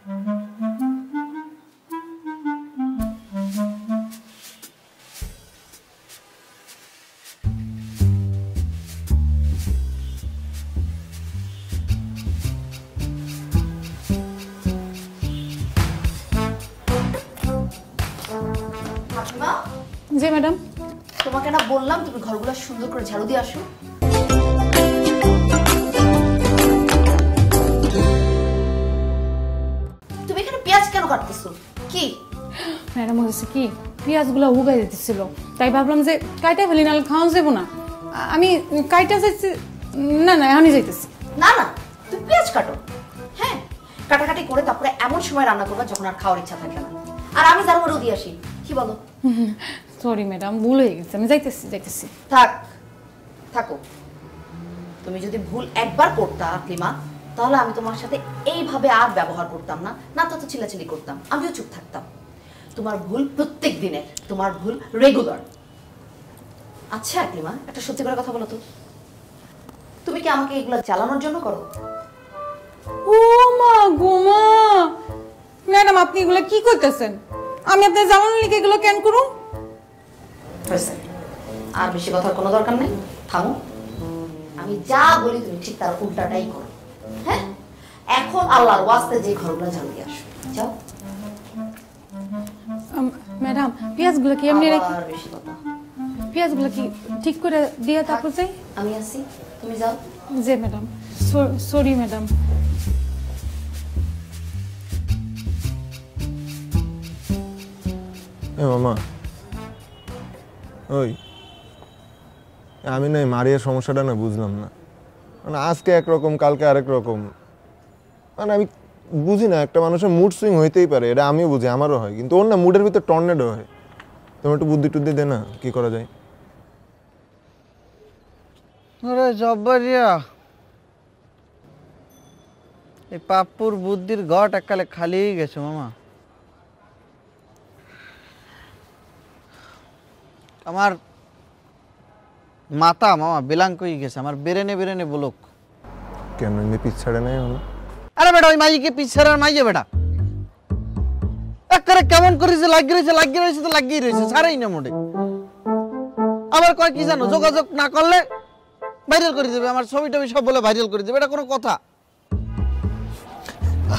জি madam, তোমাকে না বললাম তুমি ঘরগুলো সুন্দর করে ঝাড়ু দিয়ে আসো। তুমি এখানে পেঁয়াজ কেন কাটতেছো? কি ম্যাডাম হয়েছে কি, পেঁয়াজগুলো উগাই দিতেছিল, তাই ভাবলাম যে কাইটা ফেলি, নাহলে খাওয়া যাবো না। আমি কাইটা যাইছি। না না, এখনই যাইতেছি। না না, তুমি পেঁয়াজ কাটো। হ্যাঁ, কাটাকাটি করে তারপরে এমন সময় রান্না করবা যখন আর খাওয়ার ইচ্ছা থাকে না। আর আমি ঝাড়ু মারু দিয়ে আসি। কি বলো? সরি ম্যাডাম, ভুল হয়ে গেছে, আমি যাইতেছি। থাক, থাকো। তুমি যদি ভুল একবার করতা আকলিমা, তাহলে আমি তোমার সাথে এইভাবে আর ব্যবহার করতাম না, না তো চিল্লাচিল্লি করতাম, আমিও চুপ থাকতাম। তোমার ভুল প্রত্যেক দিনের, তোমার ভুল রেগুলার। আচ্ছা আকলিমা, একটা সত্যি করে কথা বলো তো, তুমি কি আমাকে এগুলো চালানোর জন্য করো? ও মা গো মা, ম্যাডাম আপনি এগুলো কি করতেছেন? আমি আপনার জামানো লিখে এগুলো কেন করুন? আর বেশি কথার কোনো দরকার নেই, থামো। আমি যা বলি তুমি ঠিক তার উল্টাটাই করো। হ্যাঁ, এখন আল্লাহর ওয়াস্তে যে ঘরগুলো ঝাড়ু দিয়ে আসো, যাও। ম্যাডাম পেঁয়াজগুলো কি এমনি রেখে? আর বেশি কথা। পেঁয়াজগুলো কি ঠিক করে দিয়ে তারপর যাই? আমি আসি, তুমি যাও। জি ম্যাডাম, সরি ম্যাডাম। এ মামা, ওই আমি না মারিয়ার সমস্যাটা না বুঝলাম না। মানে আজকে একরকম, কালকে আরেক রকম। মানে আমি বুঝি না, একটা মানুষের মুড সুইং হইতেই পারে, এটা আমিও বুঝি, আমারও হয়, কিন্তু ওর না মুডের ভিতর টর্নেডো হয়। তোমার একটু বুদ্ধি টুদ্ধি দে না, কি করা যায়? ওরে জব্বরিয়া, এই পাপ্পুর বুদ্ধির ঘট এককালে খালি গেছে মামা। আমার মাথা মামা বেলাঙ্ক হয়ে গেছে, আমার বেরেনে বেরেনে বলুক। কেন এমনি পিছ ছাড়ে নাই হলো? আরে বেটা, ওই মাইকে পিছাড়ার মাইয়ে বেটা একবারে কেমন করেছে, লাগিয়ে রয়েছে তো লাগিয়ে রয়েছে, ছাড়াই না মোটে। আবার কয় কি জানো, যোগাযোগ না করলে ভাইরাল করে দেবে, আমার ছবি টবি সব বলে ভাইরাল করে দেবে, এটা কোনো কথা?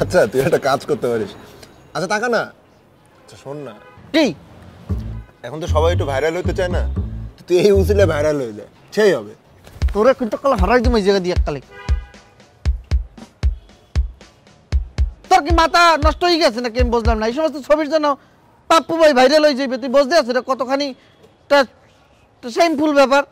আচ্ছা তুই একটা কাজ করতে পারিস। আচ্ছা টাকা না, আচ্ছা শোন না, কি এখন তো সবাই একটু ভাইরাল হইতে চায় না, তুই এই উচিলে ভাইরাল হয়ে যায়, সেই হবে। তোরে কিন্তু কাল হারাই দিম এই জায়গা দিয়ে এককালে। তোর কি মাথা নষ্ট হয়ে গেছে নাকি আমি বুঝলাম না। এই সমস্ত ছবির জন্য পাপ্পু ভাই ভাইরাল হয়ে যাবে, তুই বুঝতে আছিস এটা কতখানি শেমফুল ব্যাপার?